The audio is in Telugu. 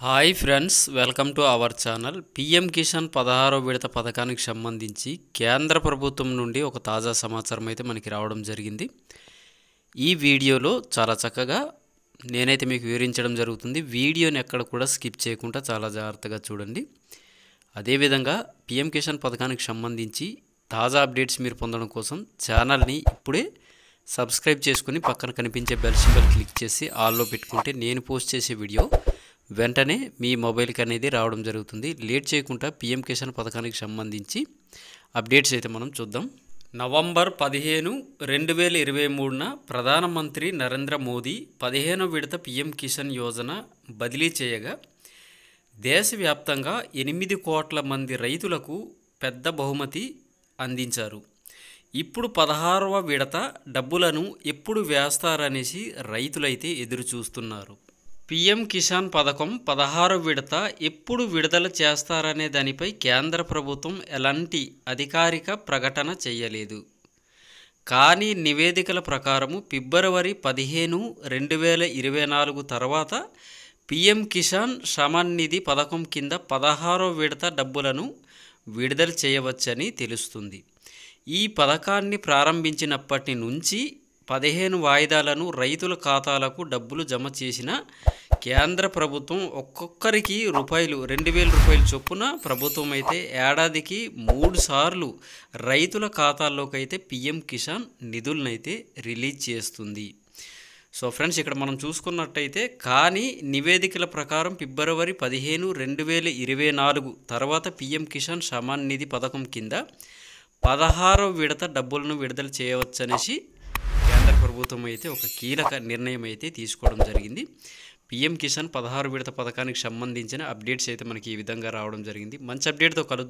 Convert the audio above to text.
Hi friends, welcome to our channel. PM Kisan 16వ విడత పథకానికి సంబంధించి కేంద్ర ప్రభుత్వం నుండి ఒక తాజా సమాచారం అయితే మనకి రావడం జరిగింది. ఈ వీడియోలో చాలా చక్కగా నేనైతే మీకు వివరించడం జరుగుతుంది. వీడియోని ఎక్కడ కూడా స్కిప్ చేయకుండా చాలా జాగ్రత్తగా చూడండి. అదేవిధంగా పిఎం కిసాన్ పథకానికి సంబంధించి తాజా అప్డేట్స్ మీరు పొందడం కోసం ఛానల్ని ఇప్పుడే సబ్స్క్రైబ్ చేసుకుని పక్కన కనిపించే బెల్ సింబల్ క్లిక్ చేసి ఆల్లో పెట్టుకుంటే నేను పోస్ట్ చేసే వీడియో వెంటనే మీ మొబైల్కి అనేది రావడం జరుగుతుంది. లేట్ చేయకుండా పిఎం కిసాన్ పథకానికి సంబంధించి అప్డేట్స్ అయితే మనం చూద్దాం. నవంబర్ 15, 2023న ప్రధానమంత్రి నరేంద్ర మోదీ 15వ విడత పిఎం కిసాన్ యోజన బదిలీ చేయగా దేశవ్యాప్తంగా 8 కోట్ల మంది రైతులకు పెద్ద బహుమతి అందించారు. ఇప్పుడు 16వ విడత డబ్బులను ఎప్పుడు వేస్తారనేసి రైతులైతే ఎదురు చూస్తున్నారు. పిఎం కిసాన్ పథకం 16వ విడత ఎప్పుడు విడుదల చేస్తారనే దానిపై కేంద్ర ప్రభుత్వం ఎలాంటి అధికారిక ప్రకటన చేయలేదు. కానీ నివేదికల ప్రకారము ఫిబ్రవరి 15, 2024 తర్వాత పిఎం కిసాన్ సమ్మాన్ నిధి పథకం కింద 16వ విడత డబ్బులను విడుదల చేయవచ్చని తెలుస్తుంది. ఈ పథకాన్ని ప్రారంభించినప్పటి నుంచి 15 వాయిదాలను రైతుల ఖాతాలకు డబ్బులు జమ చేసిన కేంద్ర ప్రభుత్వం ఒక్కొక్కరికి ₹2,000 చొప్పున ప్రభుత్వం అయితే ఏడాదికి 3 సార్లు రైతుల ఖాతాల్లోకి అయితే పిఎం కిసాన్ నిధులనైతే రిలీజ్ చేస్తుంది. సో ఫ్రెండ్స్, ఇక్కడ మనం చూసుకున్నట్టయితే కానీ నివేదికల ప్రకారం ఫిబ్రవరి 15, 2024 తర్వాత పిఎం కిసాన్ సమ్మాన్ నిధి పథకం కింద 16వ విడత డబ్బులను విడుదల చేయవచ్చనేసి కేంద్ర ప్రభుత్వం అయితే ఒక కీలక నిర్ణయం అయితే తీసుకోవడం జరిగింది. పిఎం కిసాన్ 16వ విడత పథకానికి సంబంధించిన అప్డేట్స్ అయితే మనకి ఈ విధంగా రావడం జరిగింది. మంచి అప్డేట్తో కలుద్దాం.